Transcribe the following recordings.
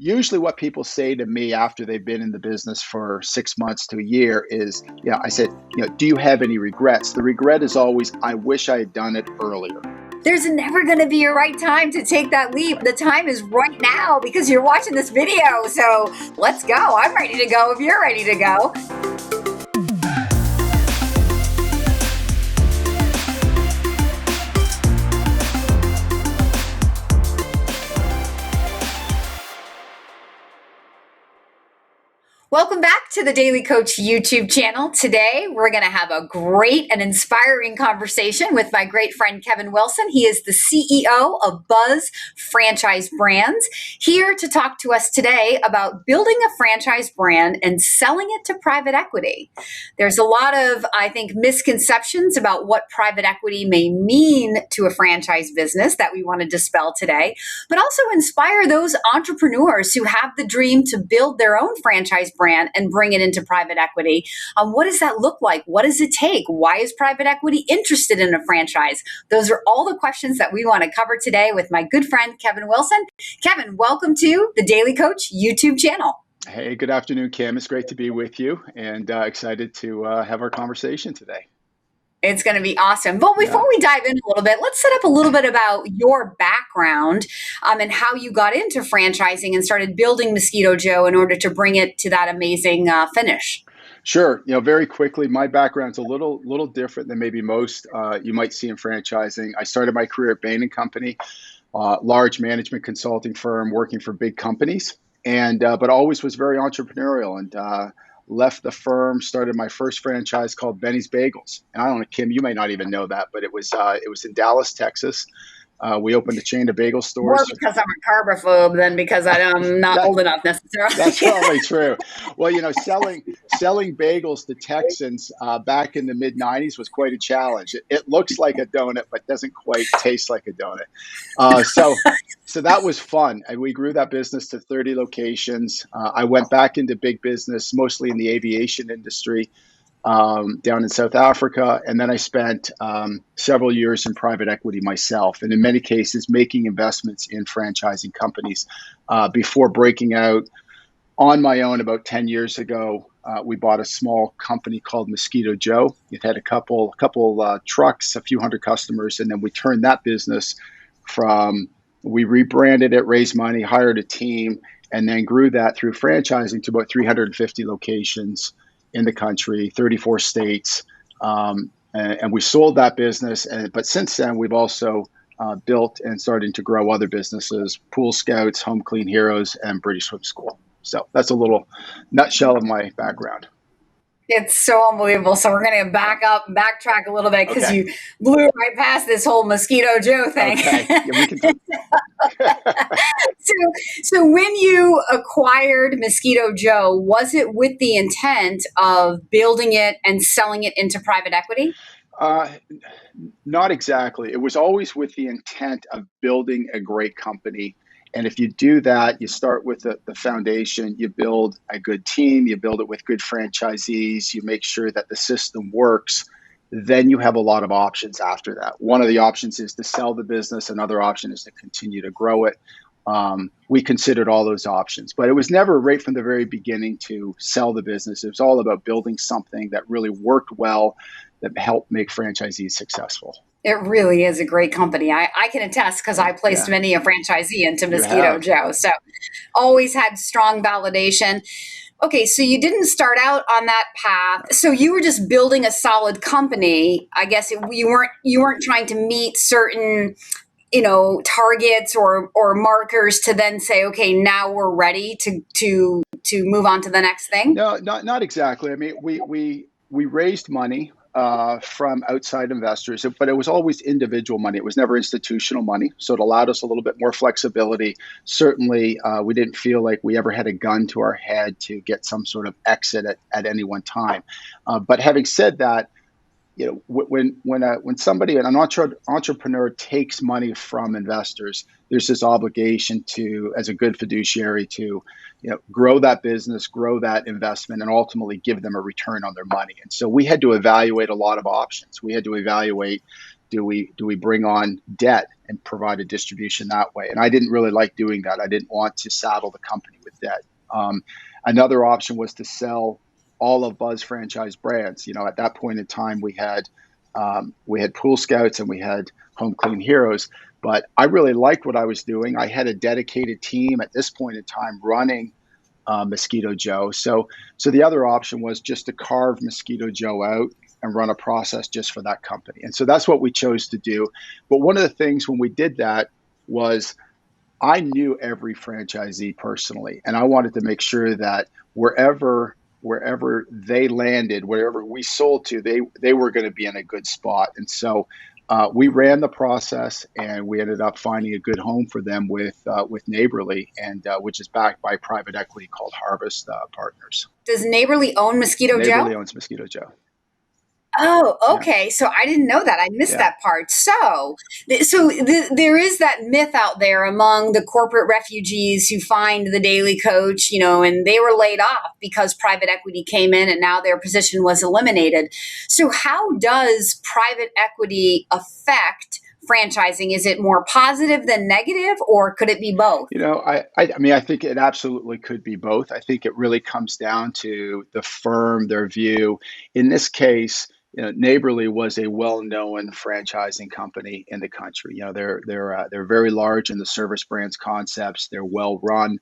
Usually what people say to me after they've been in the business for 6 months to a year is, I said, do you have any regrets? The regret is always, I wish I had done it earlier. There's never going to be a right time to take that leap. The time is right now because you're watching this video. So let's go. I'm ready to go if you're ready to go. Welcome back to the Daily Coach YouTube channel. Today, we're going to have a great and inspiring conversation with my great friend, Kevin Wilson. He is the CEO of Buzz Franchise Brands, here to talk to us today about building a franchise brand and selling it to private equity. There's a lot of, I think, misconceptions about what private equity may mean to a franchise business that we want to dispel today, but also inspire those entrepreneurs who have the dream to build their own franchise brand and bring it into private equity. What does that look like? What does it take? Why is private equity interested in a franchise? Those are all the questions that we want to cover today with my good friend, Kevin Wilson. Kevin, welcome to the Daily Coach YouTube channel. Hey, good afternoon, Kim. It's great to be with you and excited to have our conversation today. It's going to be awesome. But before we dive in a little bit, let's set up a little bit about your background and how you got into franchising and started building Mosquito Joe in order to bring it to that amazing finish. Sure. Very quickly, my background's a little different than maybe most you might see in franchising. I started my career at Bain & Company, large management consulting firm working for big companies, and but always was very entrepreneurial and left the firm, started my first franchise called Bennie's Bagels. And I don't know, Kim, you may not even know that, but it was in Dallas, Texas. We opened a chain of bagel stores. More because I'm a carbophobe than because I'm not old enough necessarily. That's probably true. Well, selling bagels to Texans back in the mid-'90s was quite a challenge. It looks like a donut, but doesn't quite taste like a donut. So that was fun. And we grew that business to 30 locations. I went back into big business, mostly in the aviation industry. Down in South Africa. And then I spent several years in private equity myself, and in many cases making investments in franchising companies before breaking out on my own about 10 years ago. We bought a small company called Mosquito Joe. It had a couple trucks, a few hundred customers, and then we turned that business we rebranded it, raised money, hired a team, and then grew that through franchising to about 350 locations in the country, 34 states, and we sold that business. But since then, we've also built and started to grow other businesses: Pool Scouts, Home Clean Heroes, and British Swim School. So that's a little nutshell of my background. It's so unbelievable. So we're going to backtrack a little bit because you blew right past this whole Mosquito Joe thing. Okay. Yeah, we can do So when you acquired Mosquito Joe, was it with the intent of building it and selling it into private equity? Not exactly. It was always with the intent of building a great company. And if you do that, you start with the foundation, you build a good team, you build it with good franchisees, you make sure that the system works, then you have a lot of options after that. One of the options is to sell the business. Another option is to continue to grow it. We considered all those options, but it was never right from the very beginning to sell the business. It was all about building something that really worked well, that helped make franchisees successful. It really is a great company. I can attest because I placed many a franchisee into Mosquito Joe. So always had strong validation. Okay, so you didn't start out on that path. So you were just building a solid company. I guess you weren't trying to meet certain targets or markers to then say, okay, now we're ready to move on to the next thing. No, not exactly. I mean, we raised money from outside investors, but it was always individual money. It was never institutional money. So it allowed us a little bit more flexibility. Certainly, we didn't feel like we ever had a gun to our head to get some sort of exit at any one time. But having said that, when somebody, an entrepreneur takes money from investors, there's this obligation to, as a good fiduciary, to grow that business, grow that investment, and ultimately give them a return on their money. And so we had to evaluate a lot of options. We had to evaluate, do we bring on debt and provide a distribution that way? And I didn't really like doing that. I didn't want to saddle the company with debt. Another option was to sell all of Buzz franchise brands. At that point in time, we had Pool Scouts and we had Home Clean Heroes. But I really liked what I was doing. I had a dedicated team at this point in time running Mosquito Joe. So the other option was just to carve Mosquito Joe out and run a process just for that company. And so that's what we chose to do. But one of the things when we did that was I knew every franchisee personally, and I wanted to make sure that wherever they landed, wherever we sold to, they were going to be in a good spot. And so we ran the process, and we ended up finding a good home for them with Neighborly, and which is backed by private equity called Harvest Partners. Does Neighborly own Mosquito Joe? Neighborly owns Mosquito Joe. Oh, Yeah. okay. So I didn't know that. I missed that part. So there is that myth out there among the corporate refugees who find the Daily Coach, and they were laid off because private equity came in and now their position was eliminated. So how does private equity affect franchising? Is it more positive than negative, or could it be both? I think it absolutely could be both. I think it really comes down to the firm, their view. In this case, Neighborly was a well-known franchising company in the country. They're very large in the service brands concepts. They're well run.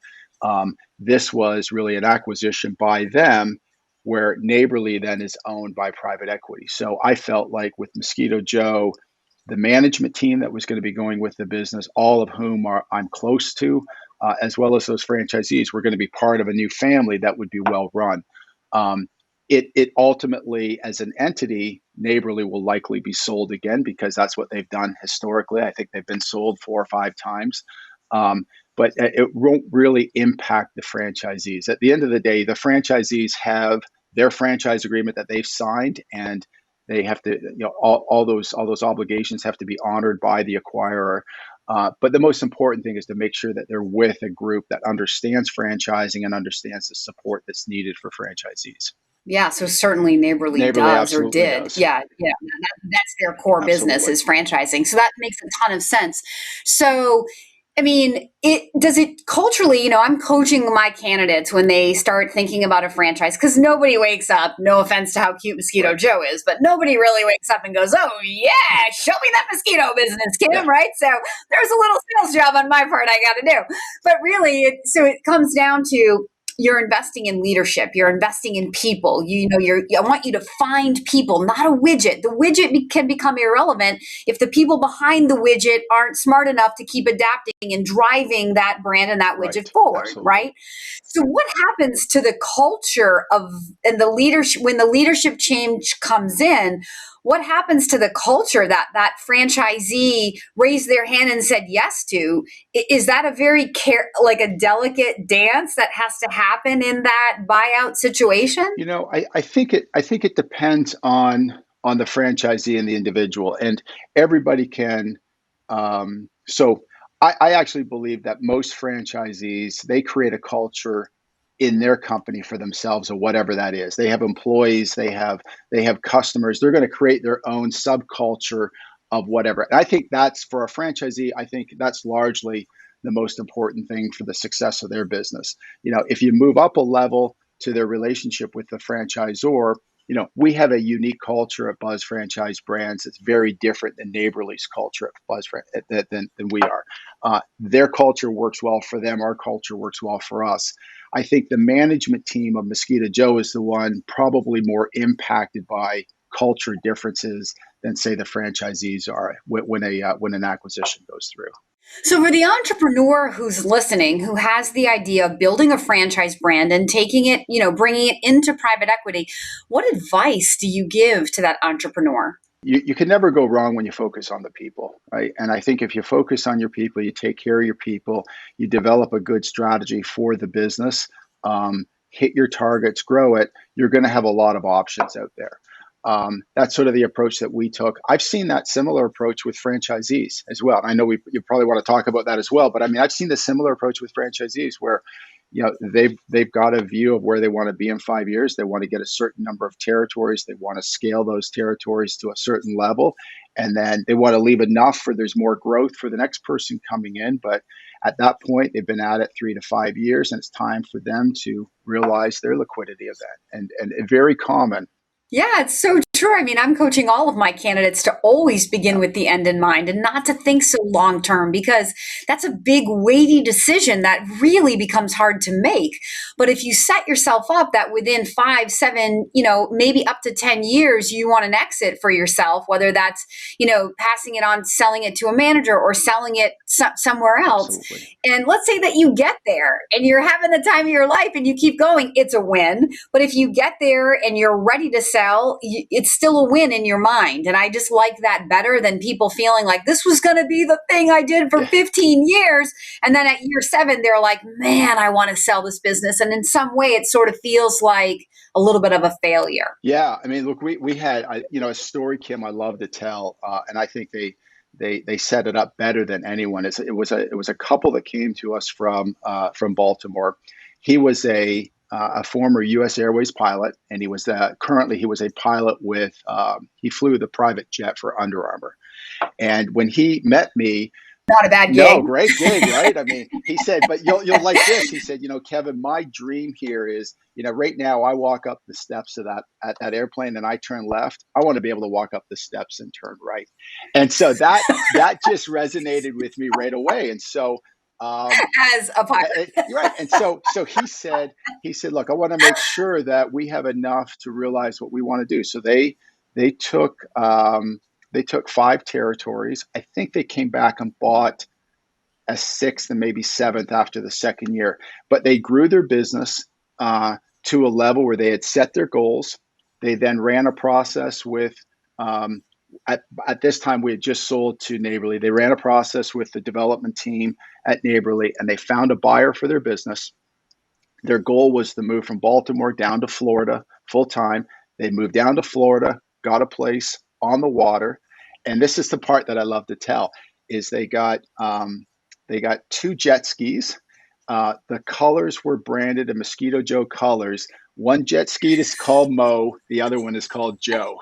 This was really an acquisition by them, where Neighborly then is owned by private equity. So I felt like with Mosquito Joe, the management team that was going to be going with the business, all of whom I'm close to, as well as those franchisees, were going to be part of a new family that would be well run. It ultimately, as an entity, Neighborly will likely be sold again because that's what they've done historically. I think they've been sold 4 or 5 times. But it won't really impact the franchisees. At the end of the day, the franchisees have their franchise agreement that they've signed, and they have to, all those obligations have to be honored by the acquirer. But the most important thing is to make sure that they're with a group that understands franchising and understands the support that's needed for franchisees. Yeah, so certainly Neighborly does or did. Does. Yeah, that's their core business is franchising. So that makes a ton of sense. So, does it culturally, I'm coaching my candidates when they start thinking about a franchise, because nobody wakes up, no offense to how cute Mosquito Joe is, but nobody really wakes up and goes, oh yeah, show me that mosquito business, Kim, right? So there's a little sales job on my part I got to do. But really, it comes down to, you're investing in leadership. You're investing in people. I want you to find people, not a widget. The widget can become irrelevant if the people behind the widget aren't smart enough to keep adapting and driving that brand and that widget forward, Absolutely. right? So what happens to the culture and the leadership when the leadership change comes in? What happens to the culture that franchisee raised their hand and said yes to? Is that a very like a delicate dance that has to happen in that buyout situation? I think it depends on the franchisee and the individual, and everybody can. So I actually believe that most franchisees, they create a culture in their company for themselves, or whatever that is. They have employees, they have customers. They're going to create their own subculture of whatever. And I think that's, for a franchisee, I think that's largely the most important thing for the success of their business. If you move up a level to their relationship with the franchisor, we have a unique culture at Buzz Franchise Brands. It's very different than Neighborly's culture at Buzz than we are. Their culture works well for them. Our culture works well for us. I think the management team of Mosquito Joe is the one probably more impacted by culture differences than, say, the franchisees are when an acquisition goes through. So for the entrepreneur who's listening, who has the idea of building a franchise brand and taking it, bringing it into private equity, what advice do you give to that entrepreneur? You can never go wrong when you focus on the people, right? And I think if you focus on your people, you take care of your people, you develop a good strategy for the business, hit your targets, grow it, you're going to have a lot of options out there. That's sort of the approach that we took. I've seen that similar approach with franchisees as well. I know you probably want to talk about that as well, but I've seen the similar approach with franchisees where, they've got a view of where they want to be in 5 years. They want to get a certain number of territories. They want to scale those territories to a certain level, and then they want to leave enough for there's more growth for the next person coming in. But at that point, they've been at it 3 to 5 years, and it's time for them to realize their liquidity event. And very common. Yeah, it's so true. I mean, I'm coaching all of my candidates to always begin Yeah, with the end in mind and not to think so long term, because that's a big, weighty decision that really becomes hard to make. But if you set yourself up that within 5, 7, maybe up to 10 years, you want an exit for yourself, whether that's, passing it on, selling it to a manager or selling it somewhere else. absolutely. And let's say that you get there and you're having the time of your life and you keep going, it's a win. But if you get there and you're ready to sell, it's still a win in your mind. And I just like that better than people feeling like this was going to be the thing I did for Yeah. 15 years. And then at year 7, they're like, man, I want to sell this business. And in some way, it sort of feels like a little bit of a failure. Yeah, I mean, look, we had a story, Kim, I love to tell, and I think they set it up better than anyone. It was a couple that came to us from Baltimore. He was a former U.S. Airways pilot, and currently he was a pilot with he flew the private jet for Under Armour. And when he met me, Not a bad no, gig. great gig, right? I mean, he said, but you'll like this. He said, Kevin, my dream here is, right now I walk up the steps of that airplane and I turn left. I want to be able to walk up the steps and turn right. And so that just resonated with me right away. And so As a pilot. you're right. And so he said, look, I want to make sure that we have enough to realize what we want to do. So they took they took 5 territories. I think they came back and bought a sixth and maybe seventh after the second year. But they grew their business to a level where they had set their goals. They then ran a process with, at this time, we had just sold to Neighborly. They ran a process with the development team at Neighborly, and they found a buyer for their business. Their goal was to move from Baltimore down to Florida full time. They moved down to Florida, got a place on the water, and this is the part that I love to tell: is they got 2 jet skis. The colors were branded in Mosquito Joe colors. One jet ski is called Mo, the other one is called Joe,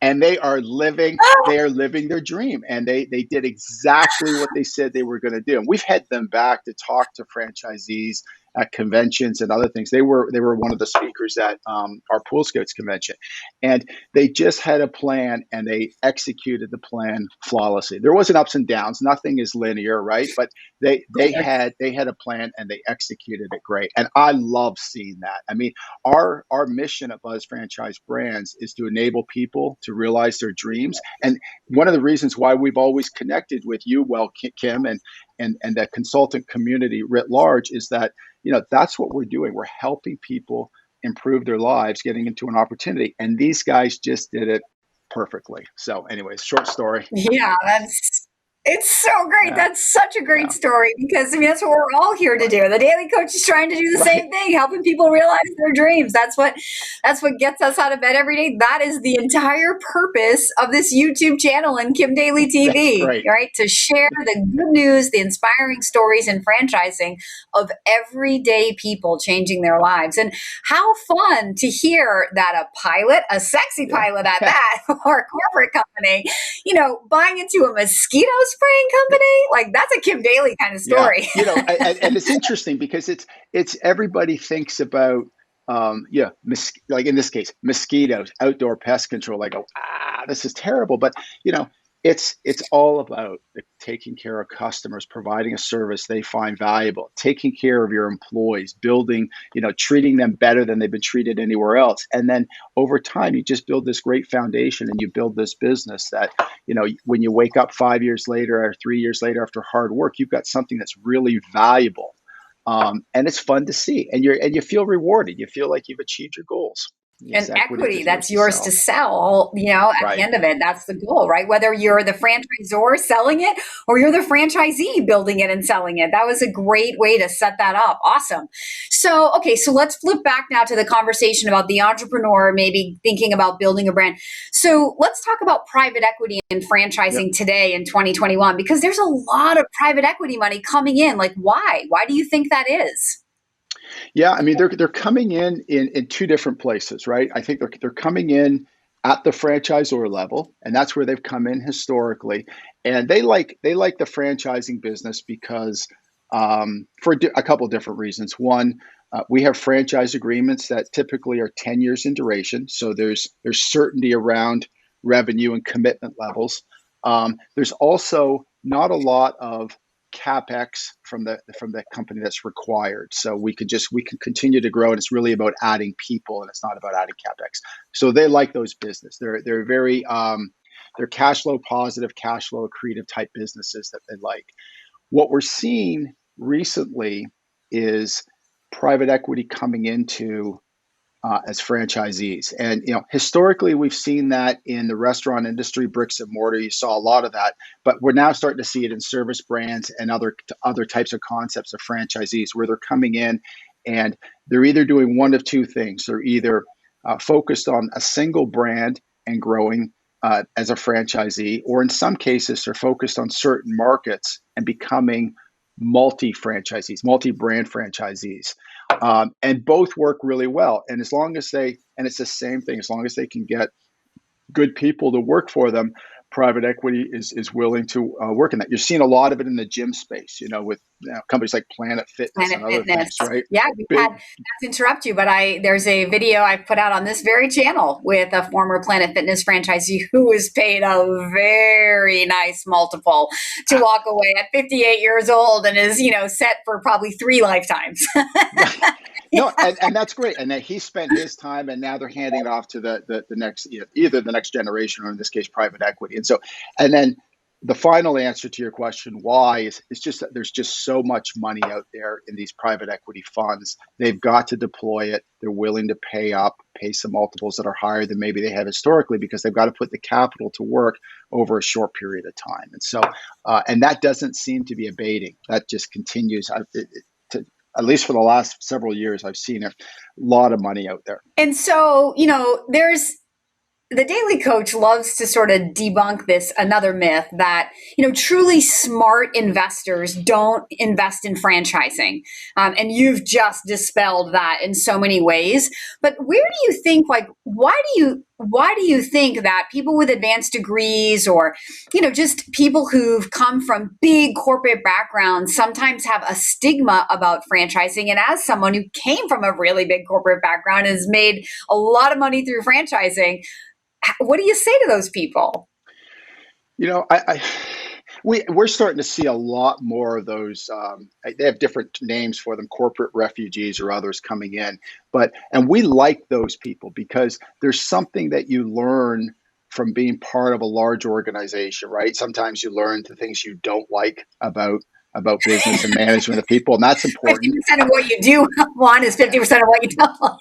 and they are living their dream, and they did exactly what they said they were going to do. And we've had them back to talk to franchisees at conventions and other things. They were one of the speakers at our Pool Scouts convention, and they just had a plan and they executed the plan flawlessly. There wasn't ups and downs. Nothing is linear, right? But they had a plan and they executed it great, and I love seeing that. I mean, our mission at Buzz Franchise Brands is to enable people to realize their dreams. And one of the reasons why we've always connected with you, well, Kim, and the consultant community writ large, is that that's what we're doing. We're helping people improve their lives, getting into an opportunity. And these guys just did it perfectly. So, anyways, short story. Yeah, it's so great. Yeah, That's such a great yeah, story because I mean that's what we're all here to right, do. The Daily Coach is trying to do the right. same thing, helping people realize their dreams. That's what gets us out of bed every day. That is the entire purpose of this YouTube channel and Kim Daily That's TV, great. right? To share the good news, the inspiring stories in franchising of everyday people changing their lives. And how fun to hear that a pilot, a sexy Yeah, pilot at yeah, that, or a corporate company buying into a mosquito spraying company, like that's a Kim Daly kind of yeah. story. And it's interesting because it's everybody thinks about like in this case, mosquitoes, outdoor pest control. I go, this is terrible. But it's all about taking care of customers, providing a service they find valuable, taking care of your employees, building, treating them better than they've been treated anywhere else. And then over time, you just build this great foundation and you build this business that, when you wake up 5 years later or 3 years later after hard work, you've got something that's really valuable. And it's fun to see, and you feel rewarded. You feel like you've achieved your goals. Yes, And equity equity is yours that's to yours to sell. sell, at the Right. end of it. That's the goal, right? Whether you're the franchisor selling it or you're the franchisee building it and selling it. That was a great way to set that up. Awesome. So, okay, so let's flip back now to the conversation about the entrepreneur maybe thinking about building a brand. So, let's talk about private equity and Yep. franchising today in 2021 because there's a lot of private equity money coming in. Like, why? Why do you think that is? Yeah, I mean they're coming in two different places, right? I think they're coming in at the franchisor level, and that's where they've come in historically. And they like the franchising business because for a couple of different reasons. One, we have franchise agreements that typically are 10 years in duration, so there's certainty around revenue and commitment levels. There's also not a lot of capex from the company that's required. So we can continue to grow, and it's really about adding people, and it's not about adding capex. So they like those business. They're very they're cash flow positive, cash flow accretive type businesses that they like. What we're seeing recently is private equity coming into as franchisees. And historically, we've seen that in the restaurant industry, bricks and mortar. You saw a lot of that, but we're now starting to see it in service brands and other types of concepts of franchisees, where they're coming in and they're either doing one of two things. They're either focused on a single brand and growing as a franchisee, or in some cases, they're focused on certain markets and becoming multi-franchisees, multi-brand franchisees. And both work really well. And as long as and it's the same thing, as long as they can get good people to work for them, private equity is willing to work in that. You're seeing a lot of it in the gym space, with companies like Planet Fitness Planet and other Fitness. things, right? Yeah, we've had, Big, not to interrupt you, but there's a video I put out on this very channel with a former Planet Fitness franchisee who was paid a very nice multiple to walk away at 58 years old and is, set for probably 3 lifetimes. right. No, Yeah. and that's great. And that he spent his time, and now they're handing it off to the next, either the next generation, or in this case, private equity. And so, and then the final answer to your question, why, is just that there's just so much money out there in these private equity funds. They've got to deploy it. They're willing to pay some multiples that are higher than maybe they have historically, because they've got to put the capital to work over a short period of time. And so, and that doesn't seem to be abating. That just continues. At least for the last several years, I've seen a lot of money out there. And so, there's the Daily Coach loves to sort of debunk this another myth that truly smart investors don't invest in franchising, and you've just dispelled that in so many ways. But where do you think, like, why do you think that people with advanced degrees, or just people who've come from big corporate backgrounds, sometimes have a stigma about franchising? And as someone who came from a really big corporate background and has made a lot of money through franchising, what do you say to those people? I we're starting to see a lot more of those. They have different names for them, corporate refugees or others coming in, and we like those people because there's something that you learn from being part of a large organization, right? Sometimes you learn the things you don't like about business and management of people, and that's important. 50% of what you do want is 50% of what you don't want.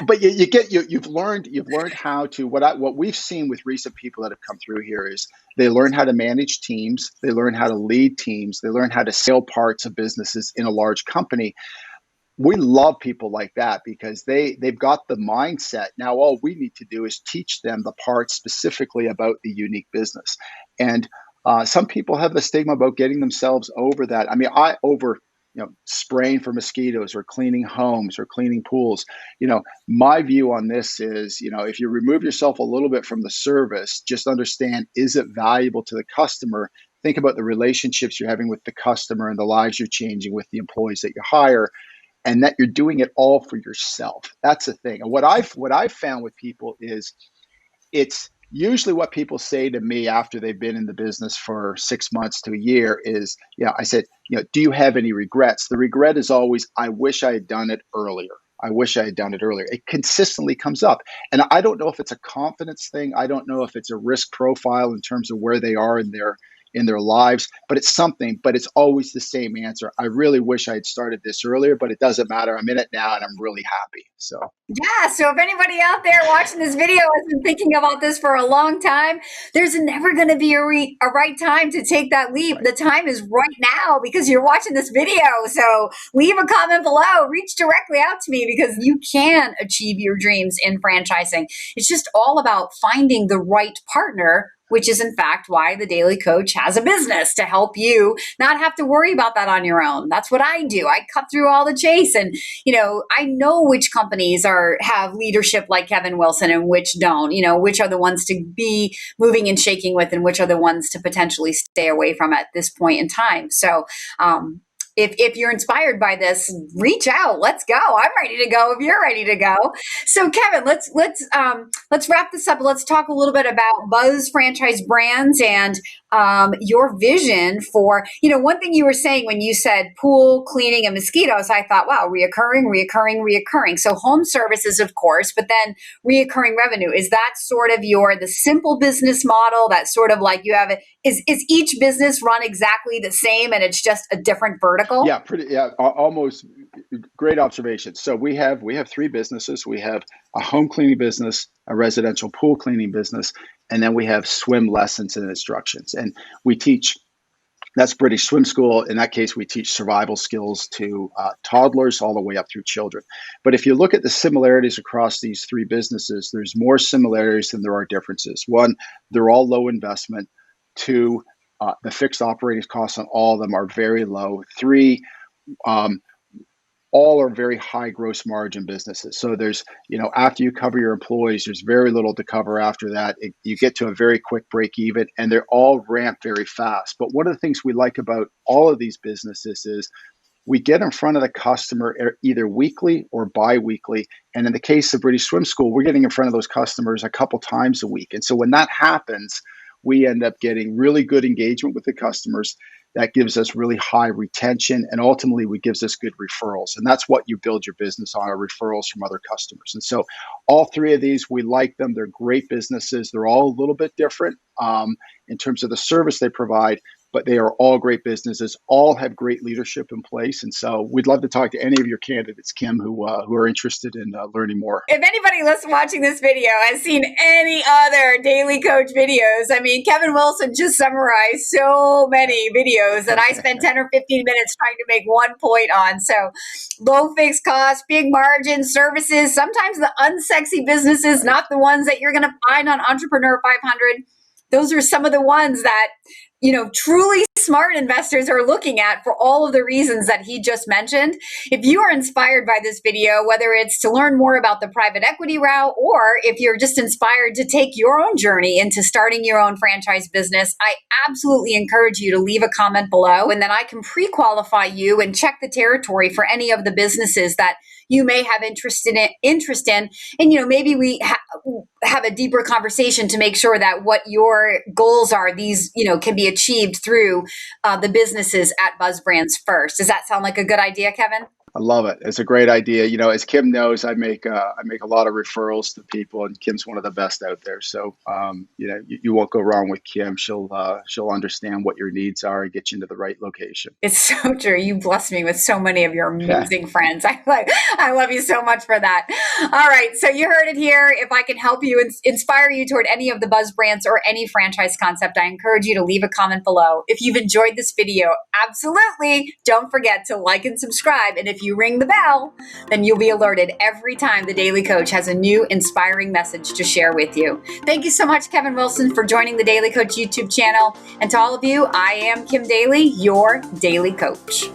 But you've learned how to, what we've seen with recent people that have come through here is they learn how to manage teams, they learn how to lead teams, they learn how to sell parts of businesses in a large company. We love people like that because they've got the mindset. Now all we need to do is teach them the parts specifically about the unique business. And some people have the stigma about getting themselves over that. I mean, I over spraying for mosquitoes or cleaning homes or cleaning pools. My view on this is, if you remove yourself a little bit from the service, just understand, is it valuable to the customer? Think about the relationships you're having with the customer and the lives you're changing with the employees that you hire, and that you're doing it all for yourself. That's the thing. And what I've found with people is, it's usually what people say to me after they've been in the business for 6 months to a year is, I said, do you have any regrets? The regret is always, I wish I had done it earlier. I wish I had done it earlier. It consistently comes up. And I don't know if it's a confidence thing. I don't know if it's a risk profile in terms of where they are in in their lives. But it's something, but it's always the same answer. I really wish I had started this earlier, but it doesn't matter. I'm in it now and I'm really happy. So Yeah, so if anybody out there watching this video has been thinking about this for a long time, there's never going to be a right time to take that leap. The time is right now because you're watching this video. So leave a comment below, reach directly out to me because you can achieve your dreams in franchising. It's just all about finding the right partner, which is in fact why the Daily Coach has a business to help you not have to worry about that on your own. That's what I do. I cut through all the chase, and I know which companies have leadership like Kevin Wilson and which don't. Which are the ones to be moving and shaking with, and which are the ones to potentially stay away from at this point in time. So, if you're inspired by this, reach out. Let's go. I'm ready to go. If you're ready to go. So Kevin, let's wrap this up. Let's talk a little bit about Buzz Franchise Brands and your vision for, one thing you were saying when you said pool cleaning and mosquitoes, I thought, wow, reoccurring. So home services, of course, but then reoccurring revenue. Is that sort of the simple business model that sort of like you have it? Is each business run exactly the same and it's just a different vertical? yeah, almost great observation. So we have three businesses. We have a home cleaning business, a residential pool cleaning business, and then we have swim lessons and instructions. And we teach, that's British Swim School. In that case, we teach survival skills to toddlers all the way up through children. But if you look at the similarities across these three businesses, there's more similarities than there are differences. One, they're all low investment. Two, the fixed operating costs on all of them are very low. Three, all are very high gross margin businesses. So there's, after you cover your employees, there's very little to cover after that. You get to a very quick break even, and they're all ramped very fast. But one of the things we like about all of these businesses is we get in front of the customer either weekly or bi-weekly. And in the case of British Swim School, we're getting in front of those customers a couple times a week. And so when that happens, we end up getting really good engagement with the customers. That gives us really high retention, and ultimately it gives us good referrals. And that's what you build your business on, are referrals from other customers. And so all three of these, we like them. They're great businesses. They're all a little bit different in terms of the service they provide, but they are all great businesses, all have great leadership in place. And so we'd love to talk to any of your candidates, Kim, who are interested in learning more. If anybody watching this video has seen any other Daily Coach videos, I mean, Kevin Wilson just summarized so many videos that I spent 10 or 15 minutes trying to make one point on. So low fixed costs, big margins, services, sometimes the unsexy businesses, not the ones that you're going to find on Entrepreneur 500. Those are some of the ones that, truly smart investors are looking at for all of the reasons that he just mentioned. If you are inspired by this video, whether it's to learn more about the private equity route, or if you're just inspired to take your own journey into starting your own franchise business, I absolutely encourage you to leave a comment below, and then I can pre-qualify you and check the territory for any of the businesses that you may have interest in. And, maybe we have a deeper conversation to make sure that what your goals are, these, can be achieved through the businesses at Buzz Brands first. Does that sound like a good idea, Kevin? I love it. It's a great idea. As Kim knows, I make a lot of referrals to people, and Kim's one of the best out there. So, you won't go wrong with Kim. She'll understand what your needs are and get you into the right location. It's so true. You blessed me with so many of your amazing friends. I love you so much for that. All right. So you heard it here. If I can help you inspire you toward any of the Buzz Brands or any franchise concept, I encourage you to leave a comment below. If you've enjoyed this video, absolutely don't forget to like and subscribe. And if you ring the bell, then you'll be alerted every time the Daily Coach has a new inspiring message to share with you. Thank you so much, Kevin Wilson, for joining the Daily Coach YouTube channel. And to all of you, I am Kim Daly, your Daily Coach.